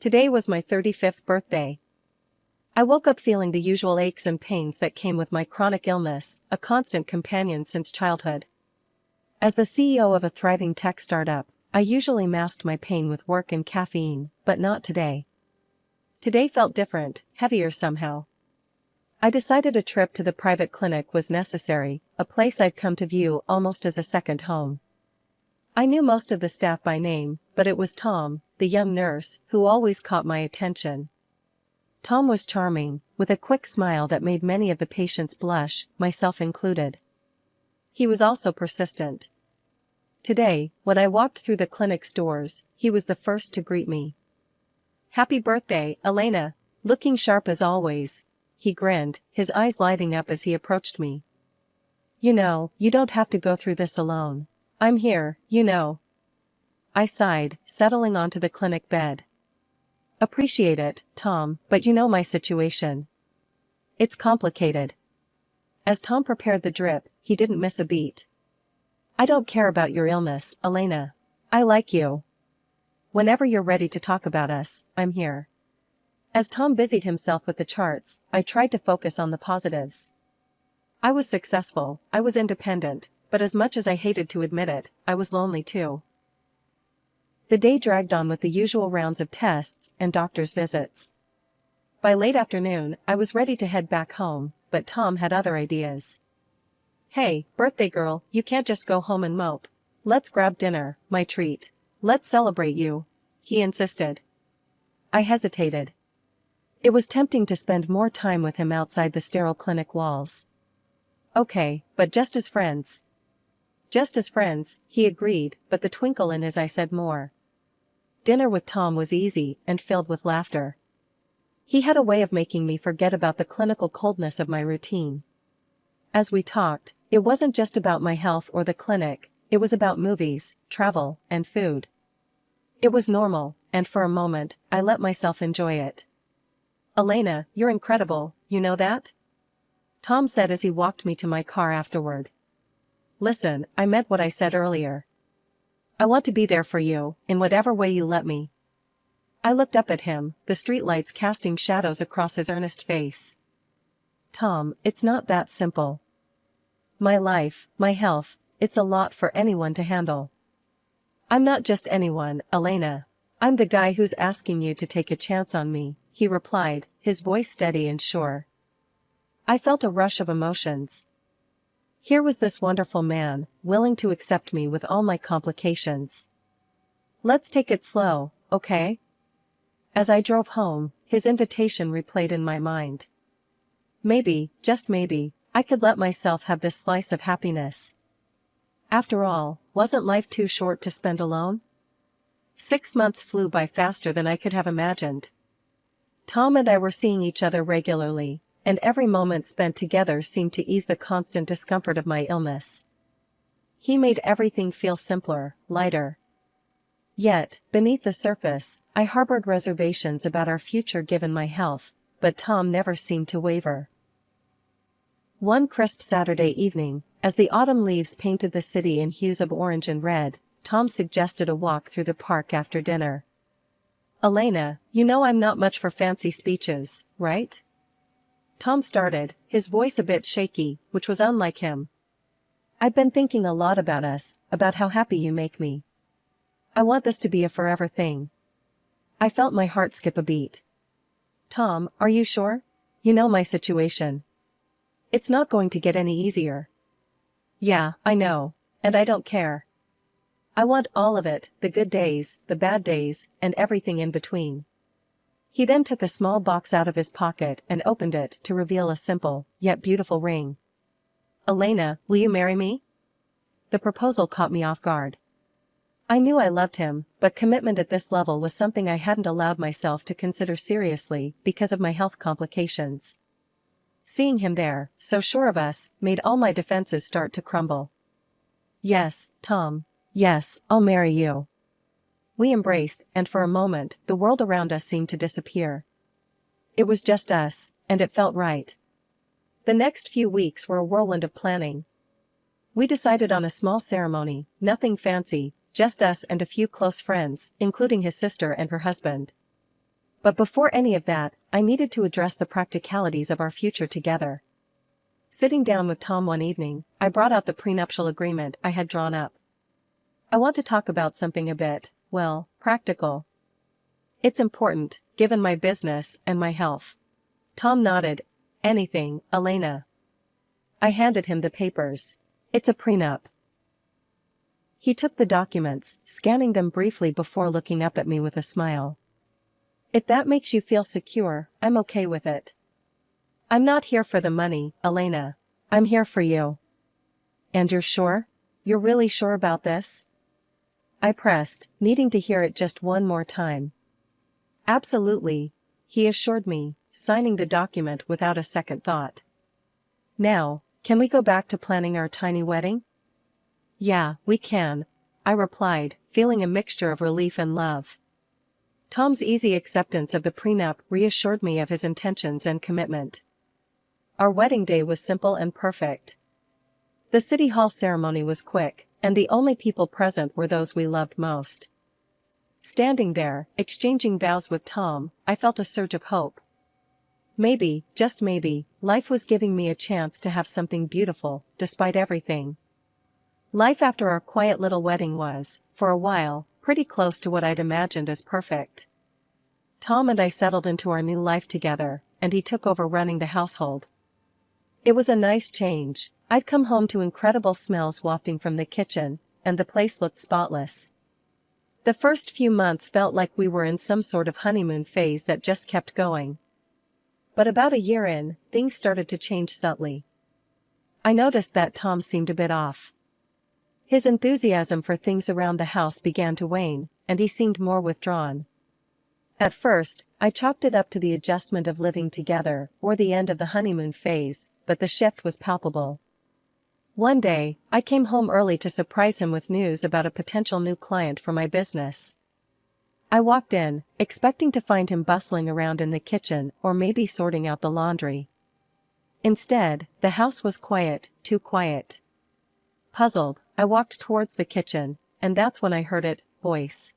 Today was my 35th birthday. I woke up feeling the usual aches and pains that came with my chronic illness, a constant companion since childhood. As the CEO of a thriving tech startup, I usually masked my pain with work and caffeine, but not today. Today felt different, heavier somehow. I decided a trip to the private clinic was necessary, a place I'd come to view almost as a second home. I knew most of the staff by name, but it was Tom, the young nurse, who always caught my attention. Tom was charming, with a quick smile that made many of the patients blush, myself included. He was also persistent. Today, when I walked through the clinic's doors, he was the first to greet me. "Happy birthday, Elena, looking sharp as always," he grinned, his eyes lighting up as he approached me. "You know, you don't have to go through this alone. I'm here, you know." I sighed, settling onto the clinic bed. "Appreciate it, Tom, but you know my situation. It's complicated." As Tom prepared the drip, he didn't miss a beat. "I don't care about your illness, Elena. I like you. Whenever you're ready to talk about us, I'm here." As Tom busied himself with the charts, I tried to focus on the positives. I was successful, I was independent, but as much as I hated to admit it, I was lonely too. The day dragged on with the usual rounds of tests and doctor's visits. By late afternoon, I was ready to head back home, but Tom had other ideas. "Hey, birthday girl, you can't just go home and mope. Let's grab dinner, my treat. Let's celebrate you," he insisted. I hesitated. It was tempting to spend more time with him outside the sterile clinic walls. "Okay, but just as friends." "Just as friends," he agreed, but the twinkle in his eye said more. Dinner with Tom was easy and filled with laughter. He had a way of making me forget about the clinical coldness of my routine. As we talked, it wasn't just about my health or the clinic, it was about movies, travel, and food. It was normal, and for a moment, I let myself enjoy it. "Elena, you're incredible, you know that?" Tom said as he walked me to my car afterward. "Listen, I meant what I said earlier. I want to be there for you, in whatever way you let me." I looked up at him, the streetlights casting shadows across his earnest face. "Tom, it's not that simple. My life, my health, it's a lot for anyone to handle." "I'm not just anyone, Elena. I'm the guy who's asking you to take a chance on me," he replied, his voice steady and sure. I felt a rush of emotions. Here was this wonderful man, willing to accept me with all my complications. "Let's take it slow, okay?" As I drove home, his invitation replayed in my mind. Maybe, just maybe, I could let myself have this slice of happiness. After all, wasn't life too short to spend alone? 6 months flew by faster than I could have imagined. Tom and I were seeing each other regularly, and every moment spent together seemed to ease the constant discomfort of my illness. He made everything feel simpler, lighter. Yet, beneath the surface, I harbored reservations about our future given my health, but Tom never seemed to waver. One crisp Saturday evening, as the autumn leaves painted the city in hues of orange and red, Tom suggested a walk through the park after dinner. "Elena, you know I'm not much for fancy speeches, right?" Tom started, his voice a bit shaky, which was unlike him. "I've been thinking a lot about us, about how happy you make me. I want this to be a forever thing." I felt my heart skip a beat. "Tom, are you sure? You know my situation. It's not going to get any easier." "Yeah, I know, and I don't care. I want all of it, the good days, the bad days, and everything in between." He then took a small box out of his pocket and opened it to reveal a simple, yet beautiful ring. "Elena, will you marry me?" The proposal caught me off guard. I knew I loved him, but commitment at this level was something I hadn't allowed myself to consider seriously because of my health complications. Seeing him there, so sure of us, made all my defenses start to crumble. "Yes, Tom. Yes, I'll marry you." We embraced, and for a moment, the world around us seemed to disappear. It was just us, and it felt right. The next few weeks were a whirlwind of planning. We decided on a small ceremony, nothing fancy, just us and a few close friends, including his sister and her husband. But before any of that, I needed to address the practicalities of our future together. Sitting down with Tom one evening, I brought out the prenuptial agreement I had drawn up. I want to talk about something a bit, well, practical. It's important, given my business and my health. Tom nodded. Anything, Elena. I handed him the papers. It's a prenup. He took the documents, scanning them briefly before looking up at me with a smile. If that makes you feel secure, I'm okay with it. I'm not here for the money, Elena. I'm here for you. And you're sure? You're really sure about this? I pressed, needing to hear it just one more time. Absolutely, he assured me, signing the document without a second thought. Now, can we go back to planning our tiny wedding? Yeah, we can, I replied, feeling a mixture of relief and love. Tom's easy acceptance of the prenup reassured me of his intentions and commitment. Our wedding day was simple and perfect. The City Hall ceremony was quick, and the only people present were those we loved most. Standing there, exchanging vows with Tom, I felt a surge of hope. Maybe, just maybe, life was giving me a chance to have something beautiful, despite everything. Life after our quiet little wedding was, for a while, pretty close to what I'd imagined as perfect. Tom and I settled into our new life together, and he took over running the household. It was a nice change. I'd come home to incredible smells wafting from the kitchen, and the place looked spotless. The first few months felt like we were in some sort of honeymoon phase that just kept going. But about a year in, things started to change subtly. I noticed that Tom seemed a bit off. His enthusiasm for things around the house began to wane, and he seemed more withdrawn. At first, I chalked it up to the adjustment of living together, or the end of the honeymoon phase, but the shift was palpable. One day, I came home early to surprise him with news about a potential new client for my business. I walked in, expecting to find him bustling around in the kitchen or maybe sorting out the laundry. Instead, the house was quiet, too quiet. Puzzled, I walked towards the kitchen, and that's when I heard it, voice.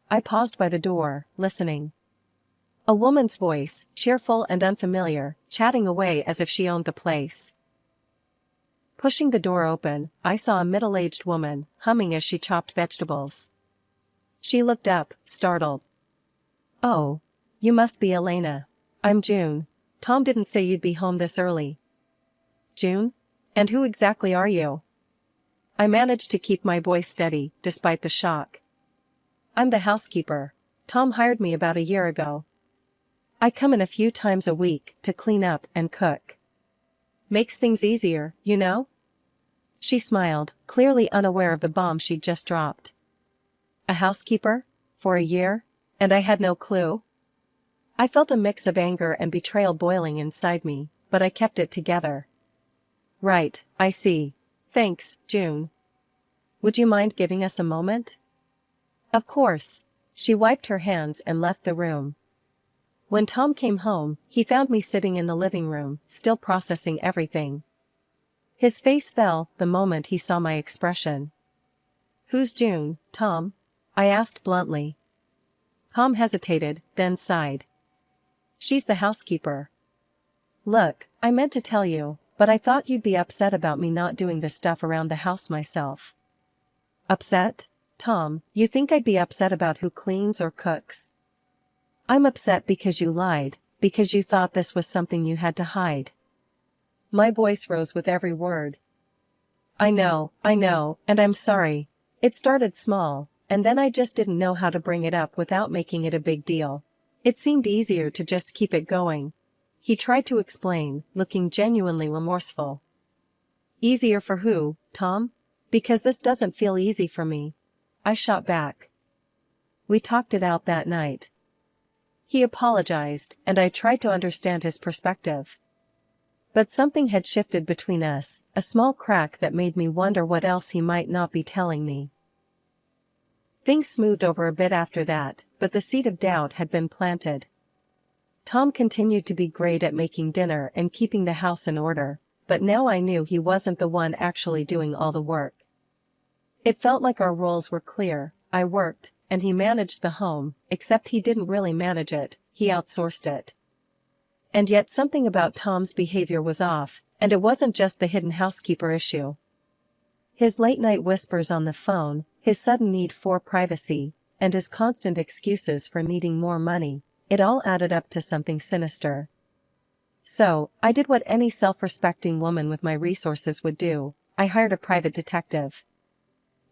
I paused by the door, listening. A woman's voice, cheerful and unfamiliar, chatting away as if she owned the place. Pushing the door open, I saw a middle-aged woman, humming as she chopped vegetables. She looked up, startled. Oh, you must be Elena. I'm June. Tom didn't say you'd be home this early. June? And who exactly are you? I managed to keep my voice steady, despite the shock. I'm the housekeeper. Tom hired me about a year ago. I come in a few times a week to clean up and cook. Makes things easier, you know? She smiled, clearly unaware of the bomb she'd just dropped. A housekeeper? For a year? And I had no clue? I felt a mix of anger and betrayal boiling inside me, but I kept it together. Right, I see. Thanks, June. Would you mind giving us a moment? Of course. She wiped her hands and left the room. When Tom came home, he found me sitting in the living room, still processing everything. His face fell the moment he saw my expression. Who's June, Tom? I asked bluntly. Tom hesitated, then sighed. She's the housekeeper. Look, I meant to tell you, but I thought you'd be upset about me not doing the stuff around the house myself. Upset? Tom, you think I'd be upset about who cleans or cooks? I'm upset because you lied, because you thought this was something you had to hide. My voice rose with every word. I know, and I'm sorry. It started small, and then I just didn't know how to bring it up without making it a big deal. It seemed easier to just keep it going. He tried to explain, looking genuinely remorseful. Easier for who, Tom? Because this doesn't feel easy for me. I shot back. We talked it out that night. He apologized, and I tried to understand his perspective. But something had shifted between us, a small crack that made me wonder what else he might not be telling me. Things smoothed over a bit after that, but the seed of doubt had been planted. Tom continued to be great at making dinner and keeping the house in order, but now I knew he wasn't the one actually doing all the work. It felt like our roles were clear. I worked, and he managed the home, except he didn't really manage it, he outsourced it. And yet something about Tom's behavior was off, and it wasn't just the hidden housekeeper issue. His late-night whispers on the phone, his sudden need for privacy, and his constant excuses for needing more money, it all added up to something sinister. So, I did what any self-respecting woman with my resources would do. I hired a private detective.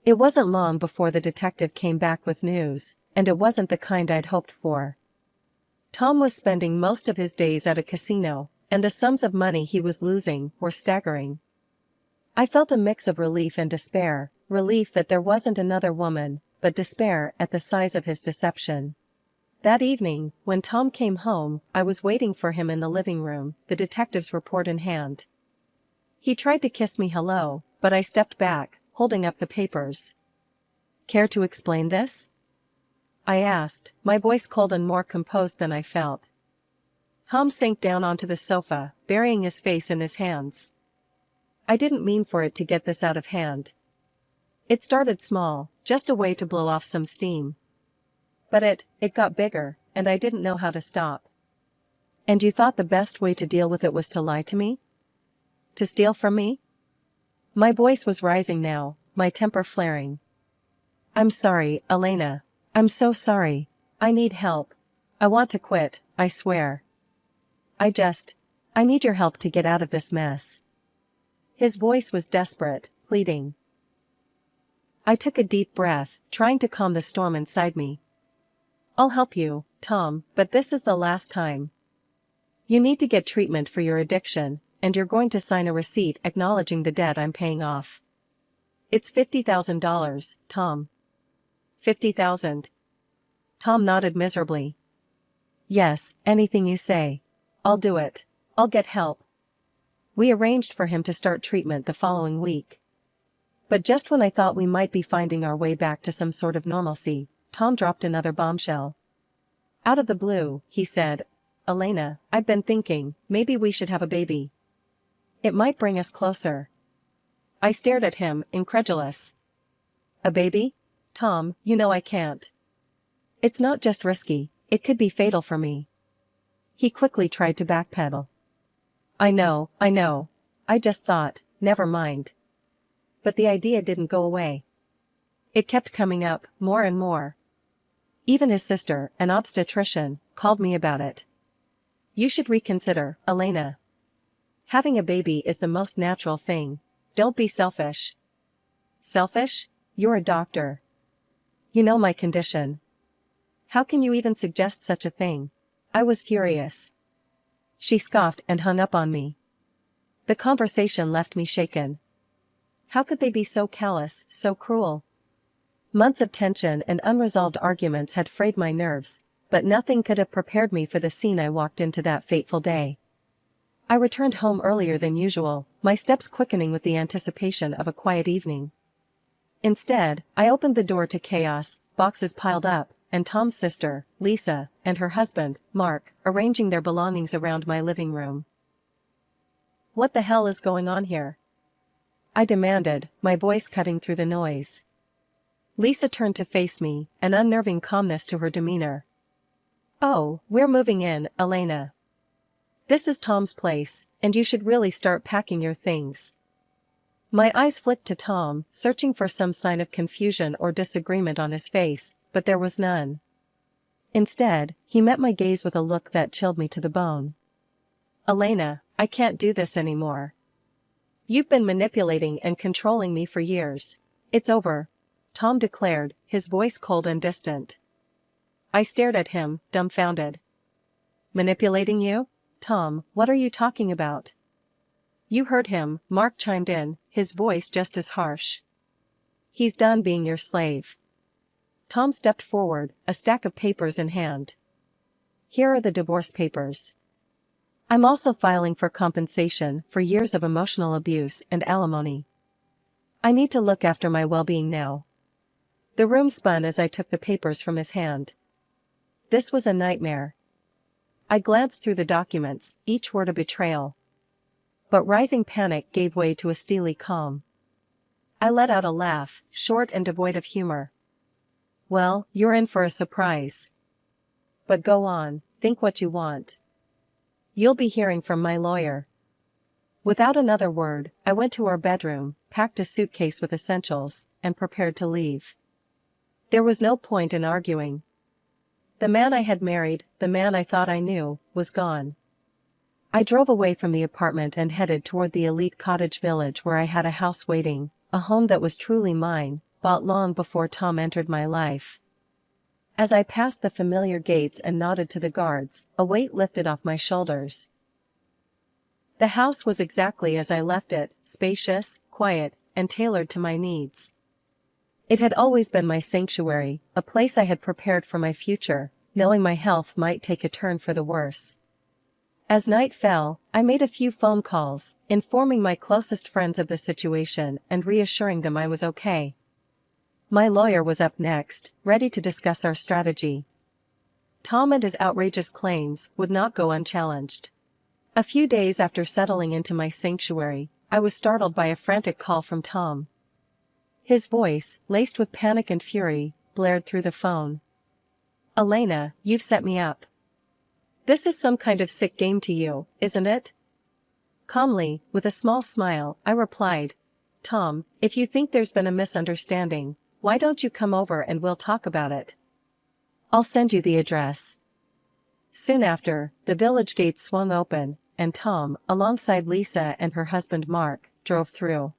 It wasn't long before the detective came back with news, and it wasn't the kind I'd hoped for. Tom was spending most of his days at a casino, and the sums of money he was losing were staggering. I felt a mix of relief and despair, relief that there wasn't another woman, but despair at the size of his deception. That evening, when Tom came home, I was waiting for him in the living room, the detective's report in hand. He tried to kiss me hello, but I stepped back, holding up the papers. "Care to explain this?" I asked, my voice cold and more composed than I felt. Tom sank down onto the sofa, burying his face in his hands. "I didn't mean for it to get this out of hand. It started small, just a way to blow off some steam. But it got bigger, and I didn't know how to stop." "And you thought the best way to deal with it was to lie to me? To steal from me?" My voice was rising now, my temper flaring. "I'm sorry, Elena. I'm so sorry. I need help. I want to quit, I swear. I need your help to get out of this mess." His voice was desperate, pleading. I took a deep breath, trying to calm the storm inside me. "I'll help you, Tom, but this is the last time. You need to get treatment for your addiction, and you're going to sign a receipt acknowledging the debt I'm paying off. It's $50,000, Tom." $50,000. Tom nodded miserably. "Yes, anything you say. I'll do it. I'll get help." We arranged for him to start treatment the following week. But just when I thought we might be finding our way back to some sort of normalcy, Tom dropped another bombshell. Out of the blue, he said, "Elena, I've been thinking, maybe we should have a baby. It might bring us closer." I stared at him, incredulous. "A baby? Tom, you know I can't. It's not just risky, it could be fatal for me." He quickly tried to backpedal. I know. I just thought, never mind." But the idea didn't go away. It kept coming up, more and more. Even his sister, an obstetrician, called me about it. "You should reconsider, Elena. Having a baby is the most natural thing. Don't be selfish." "Selfish? You're a doctor. You know my condition. How can you even suggest such a thing?" I was furious. She scoffed and hung up on me. The conversation left me shaken. How could they be so callous, so cruel? Months of tension and unresolved arguments had frayed my nerves, but nothing could have prepared me for the scene I walked into that fateful day. I returned home earlier than usual, my steps quickening with the anticipation of a quiet evening. Instead, I opened the door to chaos, boxes piled up, and Tom's sister, Lisa, and her husband, Mark, arranging their belongings around my living room. "What the hell is going on here?" I demanded, my voice cutting through the noise. Lisa turned to face me, an unnerving calmness to her demeanor. "Oh, we're moving in, Elena. This is Tom's place, and you should really start packing your things." My eyes flicked to Tom, searching for some sign of confusion or disagreement on his face, but there was none. Instead, he met my gaze with a look that chilled me to the bone. "Elena, I can't do this anymore. You've been manipulating and controlling me for years. It's over," Tom declared, his voice cold and distant. I stared at him, dumbfounded. "Manipulating you? Tom, what are you talking about?" "You heard him," Mark chimed in, his voice just as harsh. "He's done being your slave." Tom stepped forward, a stack of papers in hand. "Here are the divorce papers. I'm also filing for compensation for years of emotional abuse and alimony. I need to look after my well-being now." The room spun as I took the papers from his hand. This was a nightmare. I glanced through the documents, each word a betrayal. But rising panic gave way to a steely calm. I let out a laugh, short and devoid of humor. Well, you're in for a surprise. But go on, think what you want. You'll be hearing from my lawyer. Without another word, I went to our bedroom, packed a suitcase with essentials, and prepared to leave. There was no point in arguing. The man I had married, the man I thought I knew, was gone. I drove away from the apartment and headed toward the elite cottage village where I had a house waiting, a home that was truly mine, bought long before Tom entered my life. As I passed the familiar gates and nodded to the guards, a weight lifted off my shoulders. The house was exactly as I left it, spacious, quiet, and tailored to my needs. It had always been my sanctuary, a place I had prepared for my future, knowing my health might take a turn for the worse. As night fell, I made a few phone calls, informing my closest friends of the situation and reassuring them I was okay. My lawyer was up next, ready to discuss our strategy. Tom and his outrageous claims would not go unchallenged. A few days after settling into my sanctuary, I was startled by a frantic call from Tom. His voice, laced with panic and fury, blared through the phone. "Elena, you've set me up. This is some kind of sick game to you, isn't it?" Calmly, with a small smile, I replied, "Tom, if you think there's been a misunderstanding, why don't you come over and we'll talk about it? I'll send you the address." Soon after, the village gates swung open, and Tom, alongside Lisa and her husband Mark, drove through.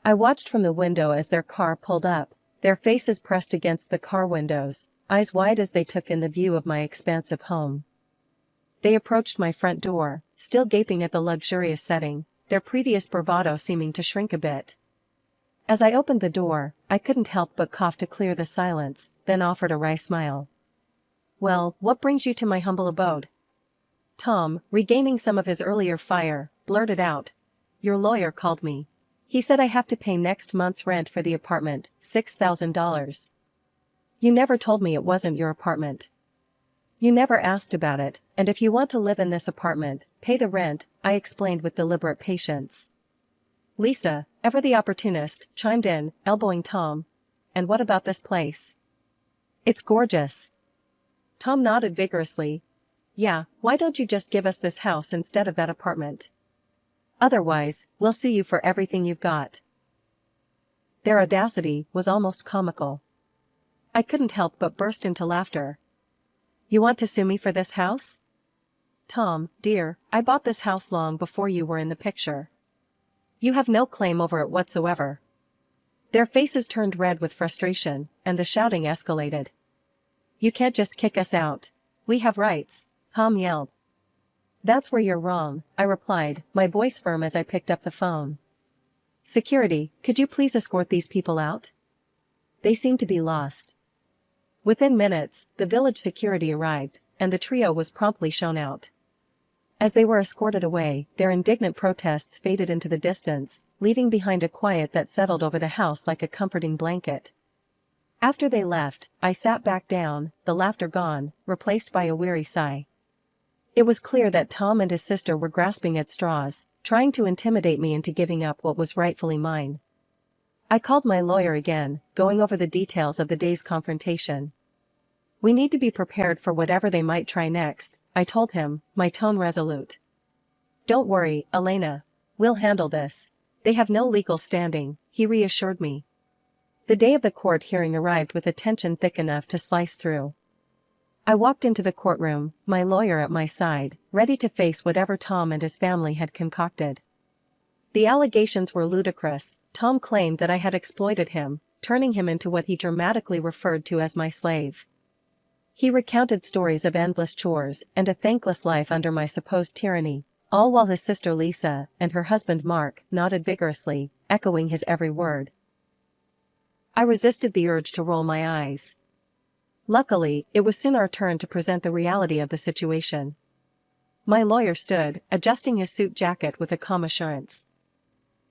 I watched from the window as their car pulled up, their faces pressed against the car windows, eyes wide as they took in the view of my expansive home. They approached my front door, still gaping at the luxurious setting, their previous bravado seeming to shrink a bit. As I opened the door, I couldn't help but cough to clear the silence, then offered a wry smile. "Well, what brings you to my humble abode?" Tom, regaining some of his earlier fire, blurted out, "Your lawyer called me. He said I have to pay next month's rent for the apartment, $6,000. You never told me it wasn't your apartment. You never asked about it, and if you want to live in this apartment, pay the rent," I explained with deliberate patience. Lisa, ever the opportunist, chimed in, elbowing Tom. "And what about this place? It's gorgeous." Tom nodded vigorously. "Yeah, why don't you just give us this house instead of that apartment? Otherwise, we'll sue you for everything you've got." Their audacity was almost comical. I couldn't help but burst into laughter. "You want to sue me for this house? Tom, dear, I bought this house long before you were in the picture. You have no claim over it whatsoever." Their faces turned red with frustration, and the shouting escalated. "You can't just kick us out. We have rights," Tom yelled. "That's where you're wrong," I replied, my voice firm as I picked up the phone. "Security, could you please escort these people out? They seem to be lost." Within minutes, the village security arrived, and the trio was promptly shown out. As they were escorted away, their indignant protests faded into the distance, leaving behind a quiet that settled over the house like a comforting blanket. After they left, I sat back down, the laughter gone, replaced by a weary sigh. It was clear that Tom and his sister were grasping at straws, trying to intimidate me into giving up what was rightfully mine. I called my lawyer again, going over the details of the day's confrontation. "We need to be prepared for whatever they might try next," I told him, my tone resolute. "Don't worry, Elena. We'll handle this. They have no legal standing," he reassured me. The day of the court hearing arrived with a tension thick enough to slice through. I walked into the courtroom, my lawyer at my side, ready to face whatever Tom and his family had concocted. The allegations were ludicrous. Tom claimed that I had exploited him, turning him into what he dramatically referred to as my slave. He recounted stories of endless chores and a thankless life under my supposed tyranny, all while his sister Lisa and her husband Mark nodded vigorously, echoing his every word. I resisted the urge to roll my eyes. Luckily, it was soon our turn to present the reality of the situation. My lawyer stood, adjusting his suit jacket with a calm assurance.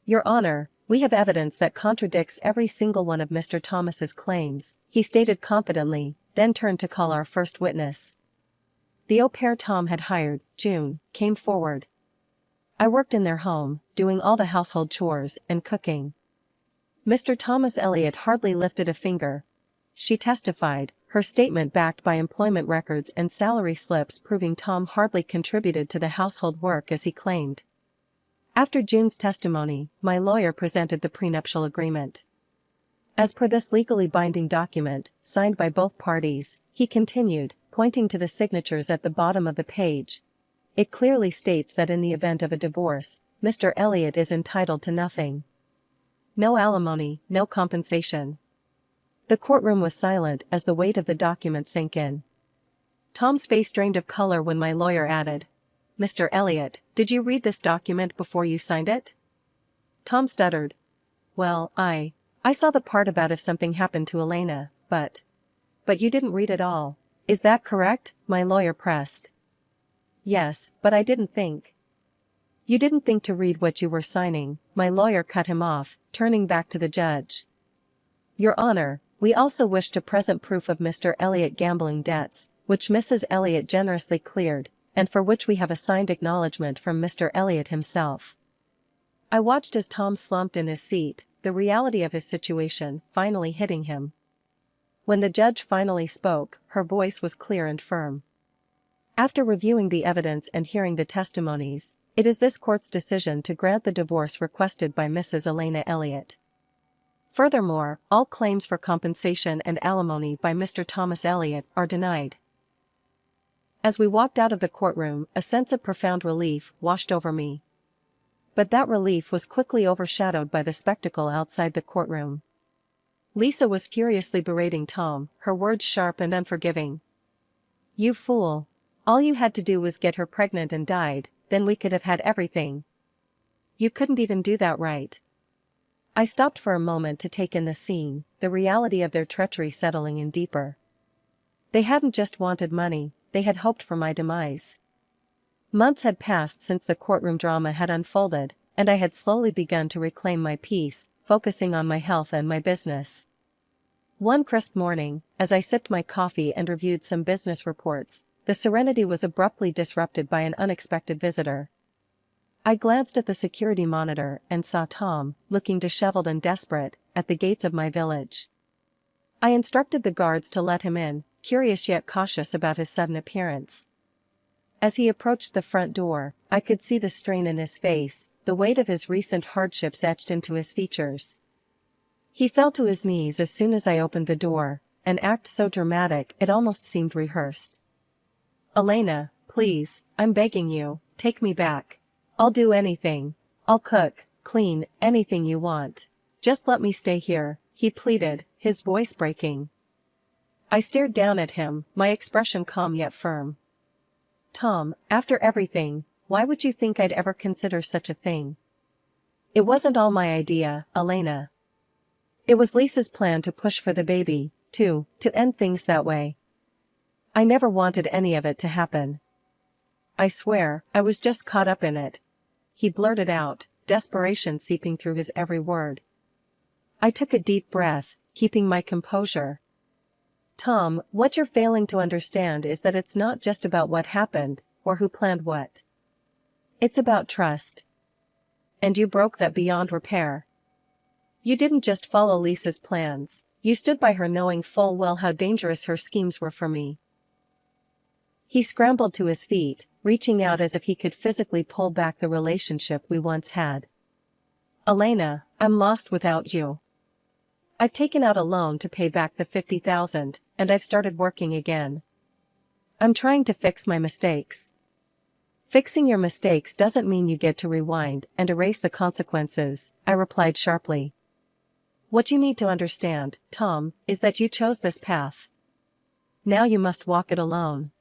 "Your Honor, we have evidence that contradicts every single one of Mr. Thomas's claims," he stated confidently, then turned to call our first witness. The au pair Tom had hired, June, came forward. I worked in their home, doing all the household chores and cooking. Mr. Thomas Elliot hardly lifted a finger. she testified, her statement backed by employment records and salary slips proving Tom hardly contributed to the household work as he claimed. After June's testimony, my lawyer presented the prenuptial agreement. As per this legally binding document, signed by both parties, he continued, pointing to the signatures at the bottom of the page. It clearly states that in the event of a divorce, Mr. Elliott is entitled to nothing. No alimony, no compensation. The courtroom was silent as the weight of the document sank in. Tom's face drained of color when my lawyer added, "Mr. Elliott, did you read this document before you signed it?" Tom stuttered. "Well, I saw the part about if something happened to Elena, but you didn't read it all. Is that correct?" my lawyer pressed. "Yes, but I didn't think." "You didn't think to read what you were signing," my lawyer cut him off, turning back to the judge. "Your Honor, we also wish to present proof of Mr. Elliott gambling debts, which Mrs. Elliott generously cleared, and for which we have a signed acknowledgement from Mr. Elliott himself." I watched as Tom slumped in his seat, the reality of his situation finally hitting him. When the judge finally spoke, her voice was clear and firm. "After reviewing the evidence and hearing the testimonies, it is this court's decision to grant the divorce requested by Mrs. Elena Elliott. Furthermore, all claims for compensation and alimony by Mr. Thomas Elliott are denied." As we walked out of the courtroom, a sense of profound relief washed over me. But that relief was quickly overshadowed by the spectacle outside the courtroom. Lisa was furiously berating Tom, her words sharp and unforgiving. "You fool. All you had to do was get her pregnant and died, then we could have had everything. You couldn't even do that right." I stopped for a moment to take in the scene, the reality of their treachery settling in deeper. They hadn't just wanted money, they had hoped for my demise. Months had passed since the courtroom drama had unfolded, and I had slowly begun to reclaim my peace, focusing on my health and my business. One crisp morning, as I sipped my coffee and reviewed some business reports, the serenity was abruptly disrupted by an unexpected visitor. I glanced at the security monitor and saw Tom, looking disheveled and desperate, at the gates of my village. I instructed the guards to let him in, curious yet cautious about his sudden appearance. As he approached the front door, I could see the strain in his face, the weight of his recent hardships etched into his features. He fell to his knees as soon as I opened the door, an act so dramatic it almost seemed rehearsed. "Elena, please, I'm begging you, take me back. I'll do anything. I'll cook, clean, anything you want. Just let me stay here," he pleaded, his voice breaking. I stared down at him, my expression calm yet firm. "Tom, after everything, why would you think I'd ever consider such a thing? It wasn't all my idea, Elena. It was Lisa's plan to push for the baby, to end things that way. I never wanted any of it to happen. I swear, I was just caught up in it," he blurted out, desperation seeping through his every word. I took a deep breath, keeping my composure. "Tom, what you're failing to understand is that it's not just about what happened, or who planned what. It's about trust. And you broke that beyond repair. You didn't just follow Lisa's plans, you stood by her knowing full well how dangerous her schemes were for me." He scrambled to his feet, reaching out as if he could physically pull back the relationship we once had. "Elena, I'm lost without you. I've taken out a loan to pay back the $50,000, and I've started working again. I'm trying to fix my mistakes." "Fixing your mistakes doesn't mean you get to rewind and erase the consequences," I replied sharply. "What you need to understand, Tom, is that you chose this path. Now you must walk it alone."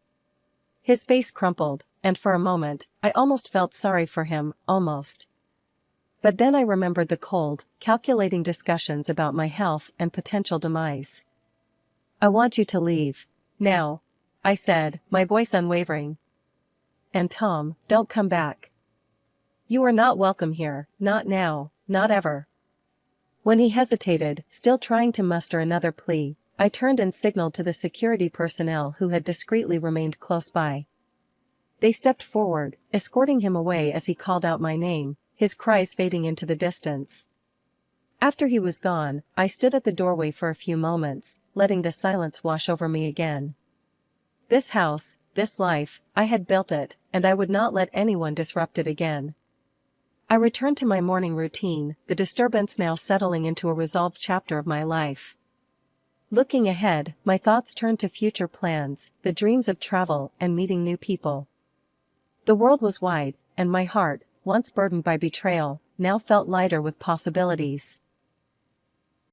His face crumpled, and for a moment, I almost felt sorry for him, almost. But then I remembered the cold, calculating discussions about my health and potential demise. "I want you to leave. Now," I said, my voice unwavering. "And Tom, don't come back. You are not welcome here, not now, not ever." When he hesitated, still trying to muster another plea, I turned and signaled to the security personnel who had discreetly remained close by. They stepped forward, escorting him away as he called out my name, his cries fading into the distance. After he was gone, I stood at the doorway for a few moments, letting the silence wash over me again. This house, this life, I had built it, and I would not let anyone disrupt it again. I returned to my morning routine, the disturbance now settling into a resolved chapter of my life. Looking ahead, my thoughts turned to future plans, the dreams of travel and meeting new people. The world was wide, and my heart, once burdened by betrayal, now felt lighter with possibilities.